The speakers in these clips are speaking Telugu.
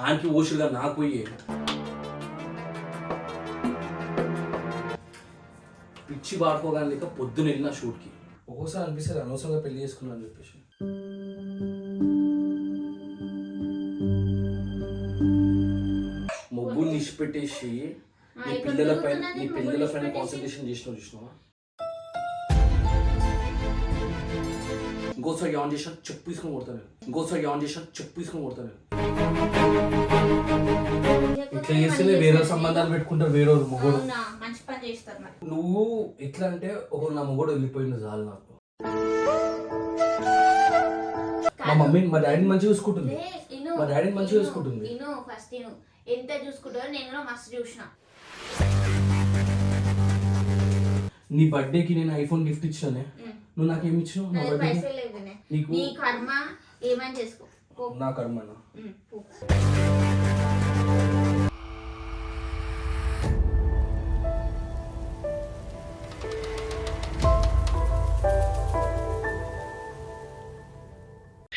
ఆయనకి ఓషులుగా నాకు పోయి పిచ్చి పాడుకోగానే లేక పొద్దున వెళ్ళిన షూట్కి. ఒక్కోసారి అనిపిస్తుంది అనవసరంగా పెళ్లి చేసుకున్నా అని చెప్పేసి. మొగ్గులు నిష్పెట్టేసి నీ పిల్లల పైన కాన్సన్ట్రేషన్ చూసినావా? ఇంకోసారి ఆన్ చేసిన చెప్పు తీసుకొని కొడతాను. ఇట్లా చేస్తేనే వేరే సంబంధాలు పెట్టుకుంటారు వేరే మొగోడు. నువ్వు ఎట్లా అంటే ఒక నా మొగోడు వెళ్ళిపోయింది చాలు నాకు. మా డాడీని మంచిగా చూసుకుంటుంది. ఫస్ట్ ఎంత చూసుకుంటారో నేను మస్తు చూసిన. నీ బర్త్డేకి నేను ఐఫోన్ గిఫ్ట్ ఇచ్చానే, నువ్వు నాకేమి ఇచ్చినావు? నీ కర్మ ఏమని చేసుకో. నా కర్మనా?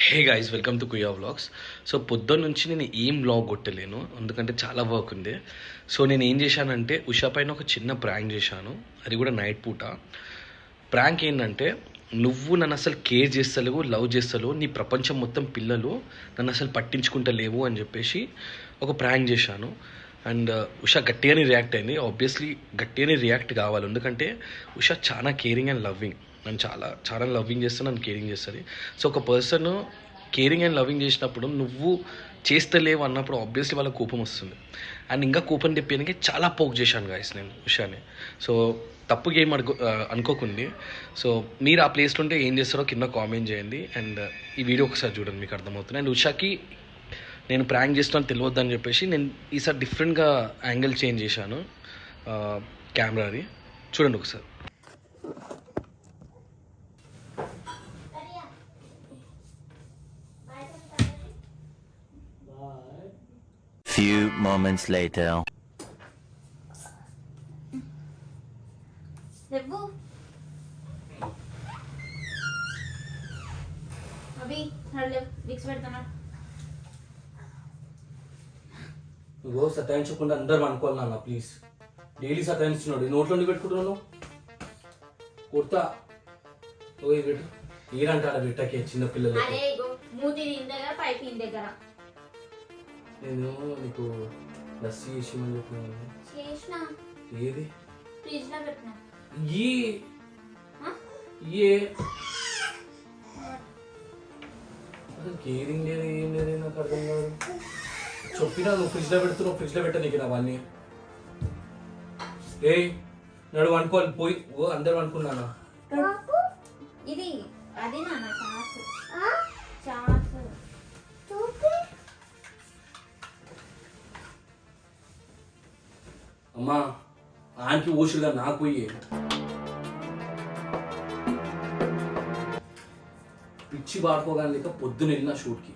హే గైస్, వెల్కమ్ టు కుయా వ్లాగ్స్. సో పొద్దున్న నుంచి నేను ఏం వ్లాగ్ కొట్టలేను, ఎందుకంటే చాలా వర్క్ ఉంది. సో నేను ఏం చేశానంటే ఉషా పైన ఒక చిన్న ప్రాంక్ చేశాను, అది కూడా నైట్ పూట. ప్రాంక్ ఏంటంటే, నువ్వు నన్ను అసలు కేర్ చేస్తలేవు, లవ్ చేస్తలేవు, నీ ప్రపంచం మొత్తం పిల్లలు నన్ను అసలు పట్టించుకుంటలేవు అని చెప్పేసి ఒక ప్రాంక్ చేశాను. అండ్ ఉషా గట్టిగానే రియాక్ట్ అయింది. ఆబ్వియస్లీ గట్టిగానే రియాక్ట్ కావాలి, ఎందుకంటే ఉషా చాలా కేరింగ్ అండ్ లవ్వింగ్. నన్ను చాలా లవ్వింగ్ చేస్తే నన్ను కేరింగ్ చేస్తుంది. సో ఒక పర్సన్ కేరింగ్ అండ్ లవ్వింగ్ చేసినప్పుడు నువ్వు చేస్తలేవు అన్నప్పుడు ఆబ్వియస్లీ వాళ్ళకి కోపం వస్తుంది. అండ్ ఇంకా కోపం తెప్పడానికి చాలా పోక్ చేశాను గాయస్ నేను ఉషాని. సో తప్పుగా ఏం అనుకోకుంది. సో మీరు ఆ ప్లేస్లో ఉంటే ఏం చేస్తారో కింద కామెంట్ చేయండి. అండ్ ఈ వీడియో ఒకసారి చూడండి, మీకు అర్థమవుతుంది. అండ్ ఉషాకి నేను ప్రాంక్ చేస్తున్నాను తెలియద్దని చెప్పేసి నేను ఈసారి డిఫరెంట్గా యాంగిల్ చేంజ్ చేశాను కెమెరాది. చూడండి ఒకసారి. Few moments later. Devu. Abhi, hurry up. Vicks పెడతానా? నువ్వు సతాయించకుండా అందరూ అనుకోవాలి నాన్న, ప్లీజ్. డైలీ సతాయించున్నాడు, నోట్లో పెట్టుకుంటున్నాను కుర్తా. ఓ పెట్టు ఏరంటాడ బిట్టకి చిన్నపిల్లలు. అరే మూతి దీని దగ్గర, పైపు దీని దగ్గర. నేను నీకు లస్సీ చేసిమని చెప్పినాను. చేసినా? ఏది? ఫ్రిడ్జ్ లో పెట్టినా. కేరింగ్ లేదు, ఏం లేదు, నాకు అర్థం కాదు. చెప్పినా నువ్వు ఫ్రిడ్జ్ లో పెడుతున్నావు, ఫ్రిడ్జ్ లో పెట్ట నీకు అవన్నీ. ఏ నడు అనుకోవాలి పోయి. ఓ అందరు అనుకున్నానా? ఇది అది నాన్న చాసు. అమ్మా ఆయనకి ఓషులుగా నాకు పోయి పిచ్చి పాడుకోగానే లేక పొద్దున వెళ్ళిన షూట్కి.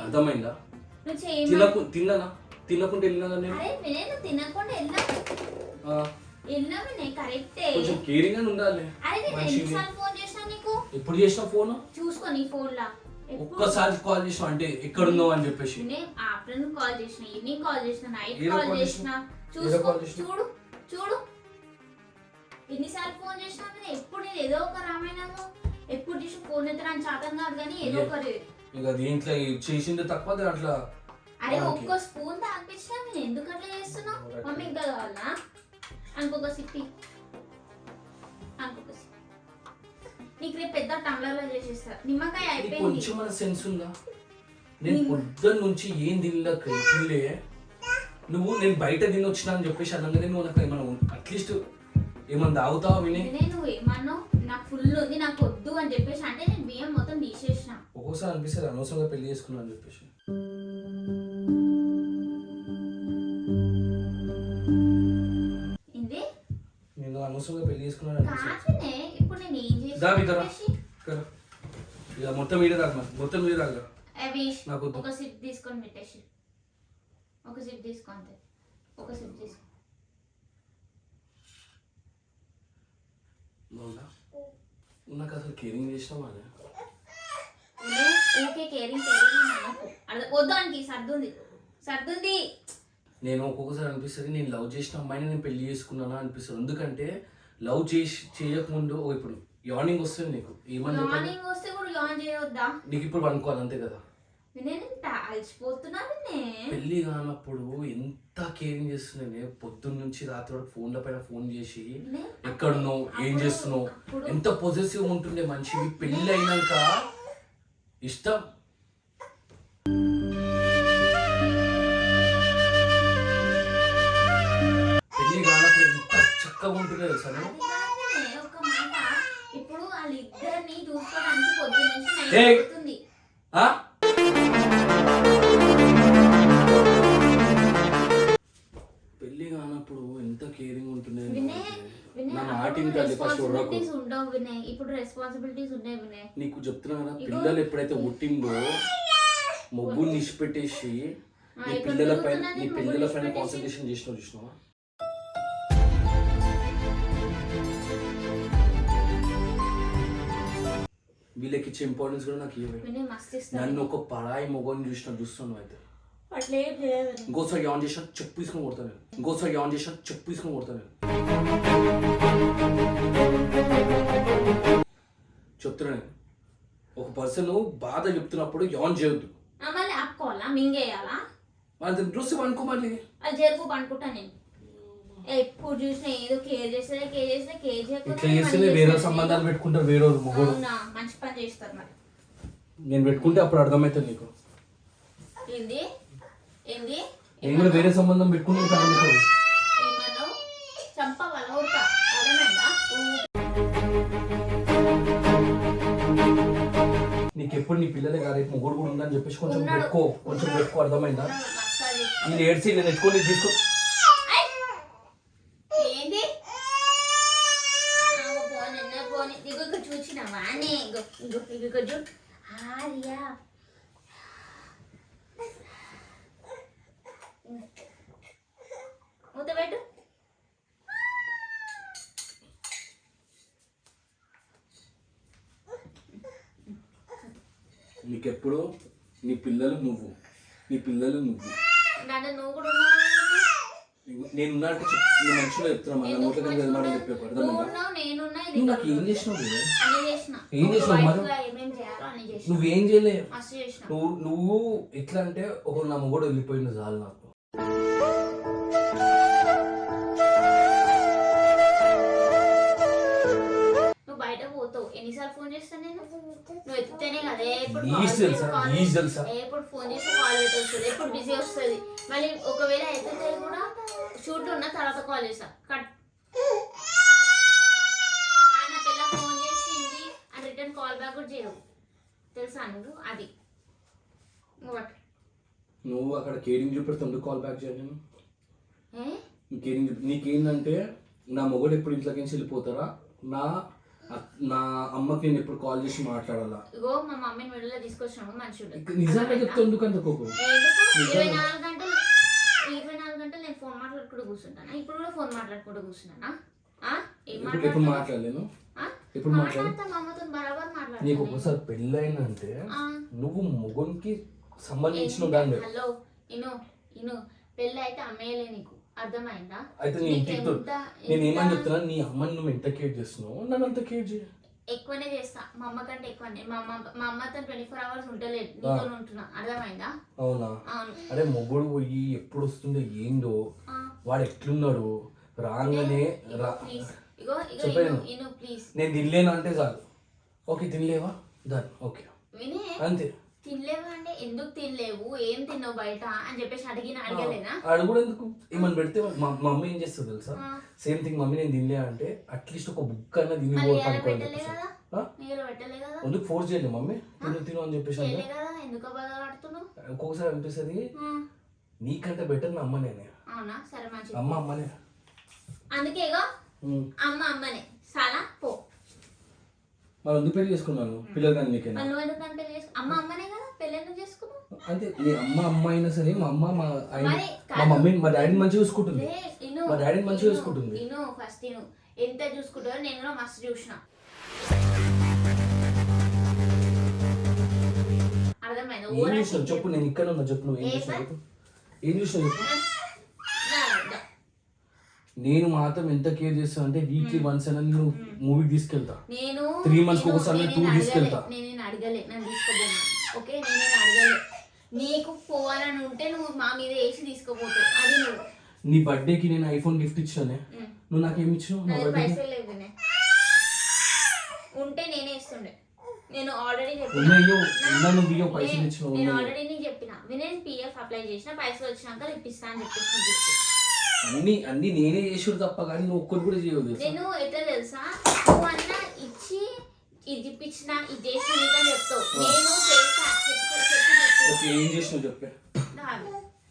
అర్థమైందా? తినకుండా వెళ్ళినా కొంచెం కేరింగ్ అని ఉండాలి. ఎప్పుడు చేసిన ఫోన్ చూసుకోని ఫోన్ లా ఒక్కసారి కాల్ చేసిన అంటే ఎక్కడున్నావు అని చెప్పేసి ఆఫ్టర్నూన్ కాల్ చేసిన, ఈవినింగ్ కాల్ చేసిన, నైట్ కాల్ చేసిన. చూడు చూడు ఎన్నిసార్లు ఫోన్ చేసినా. ఎప్పుడు ఏదో ఒక రామాయణము, ఎప్పుడు చూసి ఫోన్ ఎత్తడానికి శాతం కాదు కానీ ఏదో ఒకటి. ఇంకా దీంట్లో చేసింది తక్కువ అట్లా. అరే ఒక్క స్పూన్ తాగిపించినా నేను ఎందుకు అట్లా చేస్తున్నావు? మమ్మీకి కావాలనా? అనుకోక సిప్పి అనుకోక నీకు రేపు పెద్ద టంబ్లర్లో చేసేస్తా. నిమ్మకాయ అయిపోయింది. కొంచెం మన సెన్స్ ఉందా? నేను పొద్దున్న నుంచి ఏం తినలే. నువ్వు నేను బయట తిని వచ్చినా అని చెప్పేసి అనగానే నువ్వు నాకు ఏమన్నా అట్లీస్ట్ ఏమన్నా తాగుతావా? నువ్వు ఏమన్నావు? నాకు ఫుల్ ఉంది, నాకు వద్దు అని చెప్పేసి అంటే నేను బియ్యం మొత్తం తీసేసిన. ఒక్కోసారి అనిపిస్తుంది అనవసరంగా పెళ్లి చేసుకున్నా అని చెప్పేసి. నేను అనవసరంగా పెళ్లి చేసుకున్నాను అనిపిస్తుంది. ఇప్పుడు నేను ఏం చేసి ఇక మొత్తం వీడే తాగ, మొత్తం వీడే తాగ. నాకు ఒక సిప్ తీసుకొని పెట్టేసి, ఒక సిప్ తీసుకో అంతే, ఒక సిప్ తీసుకో. నాకు అసలు కేరింగ్ చేసినావా? ఊకే కేరింగ్ కేరింగ్ అనకు. వద్దానికి సర్దుంది. నేను ఒక్కొక్కసారి అనిపిస్తుంది నేను లవ్ చేసిన అమ్మాయిని నేను పెళ్లి చేసుకున్నానా అనిపిస్తుంది. ఎందుకంటే లవ్ చేయకముందు ఇప్పుడు యార్నింగ్ వస్తుంది నీకు ఏమన్నా మార్నింగ్ వస్తే కూడా యాన్ చేయొద్దా? నీకు ఇప్పుడు అనుకోవాలి అంతే కదా. నేను అలసిపోతున్నా. పెళ్లి కానప్పుడు ఎంత కేరింగ్ చేస్తున్నానే, పొద్దున్న నుంచి రాత్రి వరకు ఫోన్ల పైన ఫోన్ చేసి ఎక్కడున్నావు ఏం చేస్తున్నావు ఎంత పొజెసివ్ ఉంటుండే మనిషివి. పెళ్లి అయినాక ఇష్టం పెళ్లి కానప్పుడు ఎంత చక్కగా ఉంటుండే సరే. ఒక మాట, ఇప్పుడు వాళ్ళిద్దరిని చూసుకోవడానికి పొద్దున్న నుంచి నైట్ అవుతుంది. పెళ్లి కానప్పుడు ఎంత కేరింగ్ ఉంటుండే. రెస్పాన్సిబిలిటీస్ ఉండవు వినయ్. ఇప్పుడు రెస్పాన్సిబిలిటీస్ ఉన్నాయి వినయ్. నీకు చెప్తున్నా కదా, పిల్లలు ఎప్పుడైతే పుట్టిందో మొగ్గుని నిష్పెట్టేసి నీ పిల్లల పైన కాన్సన్ట్రేషన్ చూసినావా. వీళ్ళకి ఇచ్చే ఇంపార్టెన్స్ కూడా నాకు నన్ను ఒక పరాయి మొగని చూస్తున్నావు అయితే ఇంకోసారి ఆన్ చేసిన చెప్పు తీసుకొని కొడతాను చెప్తున్నాను. ఒక పర్సన్ బాధ చెప్తున్నప్పుడు యాన్ చేయొద్దు. డ్రెస్ అనుకో మళ్ళీ అది జరుపు అనుకుంటా. నేను ఎప్పుడు చూసినా ఏదో కేర్ చేస్తే వేరే సంబంధాలు పెట్టుకుంటారు వేరే మొగోడు. మంచి పని చేస్తారు. మరి నేను పెట్టుకుంటే అప్పుడు అర్థమవుతుంది నీకు. ఏంది నేను కూడా వేరే సంబంధం పెట్టుకుంటే అర్థమవుతుంది. ఏమన్నావు? చంప వలగొడతా. అర్థమైందా? నీకు ఎప్పుడు నీ పిల్లలే కాదు మొగోడు కూడా ఉందని చెప్పేసి కొంచెం పెట్టుకో అర్థమైందా? నేను ఏడ్చి నేను ఎత్తుకొని తీసుకో. ఏంది చూసినావా? ఆర్యా మూత పెట్టు. నీకెప్పుడు నీ పిల్లలు నువ్వు నన్ను నువ్వు కూడా నేను మనుషులో చెప్తున్నా నాకు ఏం చేసినావు నువ్వేం చేయలే. నువ్వు ఎట్లా అంటే ఒక నా మొగోడు వెళ్ళిపోయింది చాలు నాకు. బయట పోతావు ఎన్నిసార్లు ఫోన్ చేస్తాను నేను? నువ్వు ఎత్తుతేనే కదా ఎప్పుడు ఫోన్ చేసి కాల్ వస్తుంది, ఎప్పుడు బిజీ వస్తుంది. మళ్ళీ ఒకవేళ ఎత్తుతే కూడా షూట్ ఉన్న తర్వాత కాల్ చేస్తా. కట్ నా పిల్ల ఫోన్ చేసింది అని రిటర్న్ కాల్ బ్యాక్ కూడా చేయవు తెలుసా నువ్వు. అది నువ్వు అక్కడ కేరింగ్ చూపెడుతుంది కాల్ బ్యాక్ చేయను. నీకేందంటే నా మొగడు ఎప్పుడు ఇంట్లోకి వెళ్ళిపోతారా, నా అమ్మకి నేను ఎప్పుడు కాల్ చేసి మాట్లాడాలా. ఇగో మా మమ్మీని మిడిల్లో తీసుకొచ్చినాము మనుషులు. నిజంగా చెప్తా ఎందుకంటే 24 గంటలు నేను ఫోన్ మాట్లాడుకుంటూ కూర్చుంటానా? ఇప్పుడు కూడా ఫోన్ మాట్లాడుకుంటూ కూర్చున్నానా? ఎప్పుడు మాట్లాడలేను. ఎప్పుడు మాట్లాడతా అమ్మతో బరాబర్ మాట్లాడతా. నీకు ఒకసారి పెళ్ళైందంటే నువ్వు మొగనికి సంబంధించిన దాన్ని. హలో ఇను పెళ్ళి అయితే అమ్మేయలే నీకు, అర్థమైందా? అయితే నేను ఏమని చెప్తున్నా, నీ అమ్మని నువ్వు ఎంత కేర్ చేస్తున్నావు నన్ను అంత కేర్ చేయ. ఎక్కువనే చేస్తా, మా అమ్మ కంటే ఎక్కువనే. మా అమ్మతో 24 hours ఉండలేదు, నీతో ఉంటున్నా. అర్థమైందా? అవునా? అరే మొగుడు పోయి ఎప్పుడు వస్తుందో ఏందో, వాడు ఎట్లున్నాడు రాగానే నేను తినలేను అంటే చాలు. ఓకే తినలేవా దాన్ని ఓకే అంతే. తినలేవా అంటే ఎందుకు తినలేవు, ఏం తిన్నావు బయట అని చెప్పేసి అడగలేనా? అడుగుడు ఎందుకు? ఏమని పెడితే మా మమ్మీ ఏం చేస్తుంది తెలుసా, సేమ్ థింగ్ మమ్మీ నేను తినలే అంటే అట్లీస్ట్ ఒక బుక్ అన్న తిని ఎందుకు ఫోర్స్ చేయలేదు మమ్మీ తిను అని చెప్పేసి. ఒక్కొక్కసారి అనిపిస్తుంది నీకంటే బెటర్ నా అమ్మ నేనే. అమ్మ అమ్మనే, అందుకే అమ్మనే చాలా పో. మరి ఎందుకు పెళ్లి చేసుకున్నాను పిల్లలు కానీ నీకేనా? అమ్మ అమ్మనే కదా పెళ్లి ఎందుకు చేసుకున్నావు? అంటే నీ అమ్మ అమ్మ అయినా సరే మా అమ్మ మా మమ్మీ మా డాడీని మంచిగా చూసుకుంటుంది. మా డాడీని మంచిగా చూసుకుంటుంది. ఫస్ట్ ఎంత చూసుకుంటారో నేను కూడా మస్తు చూసిన. అర్థమైందా? ఏం చూసినావు చెప్పు, నేను ఇక్కడ ఉన్నా చెప్పు, నువ్వు ఏం చూసినావు చెప్పు, ఏం చూసినావు చెప్పు. నేను మాత్రం ఎంత కేర్ చేస్తాను అంటే వీక్లీ వన్స్ అయినా నేను మూవీకి తీసుకెళ్తా, నేను 3 months ఒకసారి నేను టూర్ తీసుకెళ్తా. నేను అడగలే, నన్ను తీసుకోబోమా? ఓకే, నేను అడగలే. నీకు పోవాలని ఉంటే నువ్వు మా మీద వేసి తీసుకోపోతావు, అది నువ్వు. నీ బర్త్డేకి నేను ఐఫోన్ గిఫ్ట్ ఇచ్చానే, నువ్వు నాకేమి ఇచ్చినావు? నా బర్త్డే పైసలు లేవునే, ఉంటే నేనే ఇస్తుండే. నేను ఆల్రెడీ ఉన్నాయో నువ్వు ఇయ్యో పైసలు ఇచ్చినావు. నేను ఆల్రెడీ నీకు చెప్పిన, నేను పిఎఫ్ అప్లై చేసిన, పైసలు వచ్చినాక ఇప్పిస్తా అని చెప్పేసి అన్ని నేనే చేసుడు తప్ప కానీ నువ్వు ఒక్కరు కూడా చేయదు. నేను ఎట్లా తెలుసా, నువ్వు అన్న ఇచ్చి ఇది ఇప్పించిన ఇది చేసిన చెప్తావు, నేను చేస్తా. ఓకే, ఏం చేసినావు చెప్పే,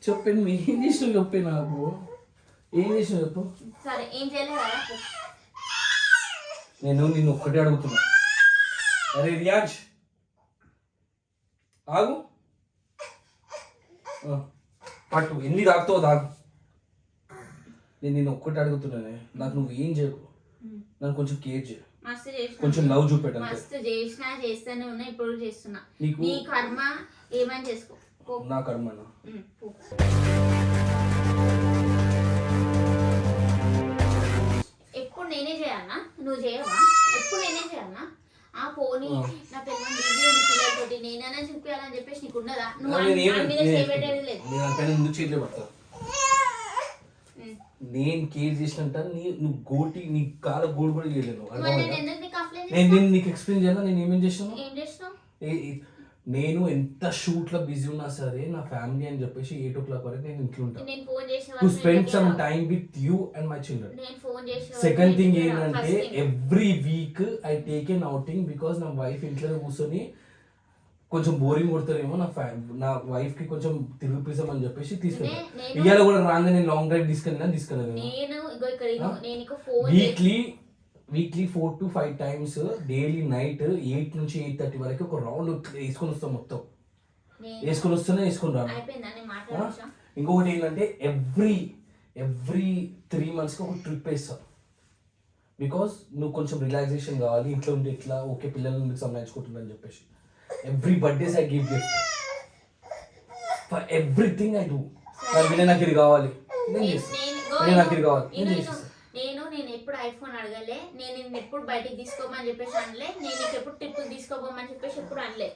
చెప్పే నువ్వు ఏం చేసినావు చెప్పే, నాకు ఏం చేసినావు చెప్పు. సరే, ఏం చేయలేదు కదా. నేను నిన్ను ఒక్కటే అడుగుతున్నా. అరే రియాజ్ ఆగు, పట్టు, ఎన్ని తాగుతావు తాగు. నేను నిన్ను ఒక్కటి అడుగుతున్నానే, నాకు నువ్వు ఏం చేయకు, నన్ను కొంచెం కేర్ చేయ, మస్తు చేసిన, కొంచెం లవ్ చూపెట్టు. మస్తు చేసినా చేస్తూనే ఉన్నా, ఇప్పుడు చేస్తున్నా. నీకు నీ కర్మ ఏమని చేసుకో. నా కర్మనా? ఎప్పుడు నేనే చేయాలనా? నువ్వు చేయవా? ఎప్పుడు నేనే చేయాలనా? ఆ పోనీ నా పిల్లలు బిజీ ఉంది పిల్లలతోటి, నేనైనా చూపించాలని చెప్పేసి నీకు ఉండదా? నువ్వు మీద చేయబెట్టేది లేదు. నేను కేర్ చేసినంత నువ్వు గోటి నీ కాల గోడు కూడా చేయలేను. నేను నీకు ఎక్స్ప్లెయిన్ చేయాలా నేను ఏమేం చేసాను. ఏం చేసినావు? నేను ఎంత షూట్ లో బిజీ ఉన్నా సరే నా ఫ్యామిలీ అని చెప్పేసి 8 o'clock వరకు నేను ఇంట్లో ఉంటాను, to spend some time with you and my children. Second thing ఏంటంటే every week I take an outing, because నా వైఫ్ ఇంట్లో కూర్చొని కొంచెం బోరింగ్ కొడతారేమో, నా వైఫ్ కి కొంచెం తిరిగిపిస్తాం అని చెప్పేసి తీసుకెళ్తాను. ఇవాళ కూడా రాగా నేను లాంగ్ డ్రైవ్ తీసుకెళ్ళాను. Weekly 4 to 5 times daily night 8 నుంచి 8:30 వరకు ఒక రౌండ్ వేసుకొని వస్తాం, మొత్తం వేసుకొని వస్తూనే వేసుకొని రాను. ఇంకొకటి ఏంటంటే ఎవ్రీ 3 months ఒక ట్రిప్ వేస్తాను, బికాస్ నువ్వు కొంచెం రిలాక్సేషన్ కావాలి, ఇంట్లో ఉండి ఇట్లా ఓకే పిల్లల్ని సంబంధించుకుంటున్నా అని చెప్పేసి. Every birthdays I give gift for everything I do. నాకు ఇది కావాలి, నాకు ఇది కావాలి, నేను ఎప్పుడు ఐఫోన్ అడగలే, నేను ఎప్పుడు బయటికి తీసుకోమని చెప్పేసి అనలే, నేను నీకు ఎప్పుడు ట్రిప్ తీసుకోపోమని చెప్పేసి ఎప్పుడు అనలే.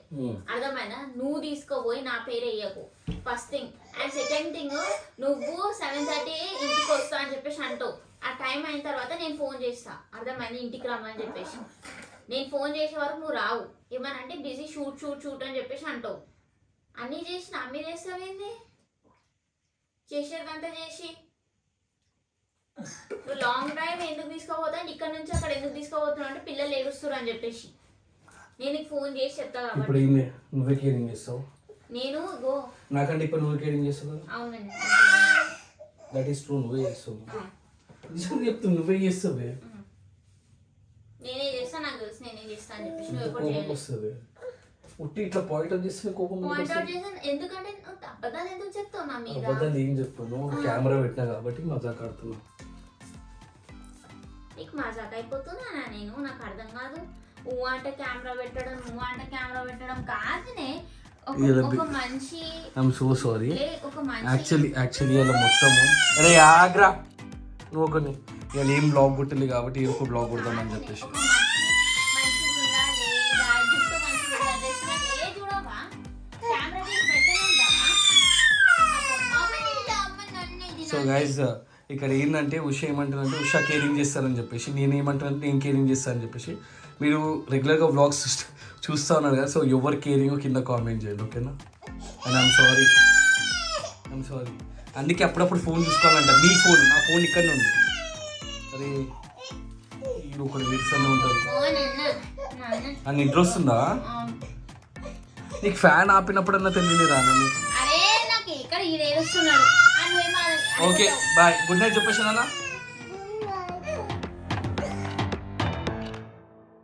అర్థమైనా? నువ్వు తీసుకోపోయి నా పేరు వేయకు, first thing. And second thing, నువ్వు 7:30 ఇంటికి వస్తా అని చెప్పేసి అంటావు. ఆ టైం అయిన తర్వాత నేను ఫోన్ చేస్తా, అర్థమైంది, ఇంటికి రమ్మని చెప్పేసి. నేను ఫోన్ చేసే వరకు నువ్వు రావు, ఏమనంటే బిజీ షూట్ అని చెప్పేసి అంటావు. అన్నీ చేసి నా మీద వేస్తావేంది? చేసేదంతా చేసి నువ్వు లాంగ్ డ్రైవ్ ఎందుకు తీసుకోపోతా, ఇక్కడ నుంచి అక్కడ ఎందుకు తీసుకోపోతున్నావు అంటే పిల్లలు ఏడుస్తారు అని చెప్పేసి నేను నీకు ఫోన్ చేసి చెప్తా. కాబట్టి నువ్వే కేరింగ్ చేస్తావు, నేను నాకంటే ఇప్పుడు నువ్వే కేరింగ్ చేస్తావు. అవునండి, దట్ ఈస్ ట్రూ, నువ్వే చేస్తావు. నిజంగా చెప్తావు, నువ్వే చేస్తావే. నేనే చేస్తా, నాకు తెలుసు నేనే చేస్తా అని చెప్పేసి నువ్వు ఎప్పుడు చేయలేదు. ఉట్టి ఇట్లా పాయింట్ అవుట్ చేస్తే కోపం చేస్తాను. ఎందుకంటే అబద్ధాలు ఎందుకు చెప్తావు నా మీద? అబద్ధాలు ఏం చెప్తాను, కెమెరా పెట్టినా కాబట్టి మజాక్ ఆడుతున్నా. నీకు మజాక్ అయిపోతున్నా నేను, నాకు అర్థం కాదు. నువ్వు అంటే కెమెరా పెట్టడం, నువ్వు అంటే కెమెరా పెట్టడం కాదునే. ఒక మనిషి ఐఎమ్ సో సారీ, ఒక మనిషి యాక్చువల్లీ అలా మొత్తము అరే ఆగ్రా నువ్వు ఒకని ఇవాళ ఏం బ్లాగ్ కొట్టలే కాబట్టి ఒక బ్లాగ్ కొడదామని చెప్పేసి. సో గైజ్ ఇక్కడ ఏంటంటే ఉష ఏమంటారంటే ఉష కేరింగ్ చేస్తారని చెప్పేసి, నేను ఏమంటానంటే నేను కేరింగ్ చేస్తానని చెప్పేసి. మీరు రెగ్యులర్గా వ్లాగ్స్ చూస్తూ ఉన్నారు కదా, సో ఎవరు కేరింగ్ కింద కామెంట్ చేయండి, ఓకేనా? And I'm sorry. అందుకే అప్పుడప్పుడు ఫోన్ చూసుకోవాలంట. నీ ఫోన్, నా ఫోన్ ఇక్కడనే ఉంది. అరే ఇది ఒకటి విడిసనే ఉంటుంది. నాకు నిద్ర వస్తుందా? నీకు ఫ్యాన్ ఆపినప్పుడన్నా తెలియలేదా? ఓకే బాయ్, గుడ్ నైట్ చెప్పేసి అన్న.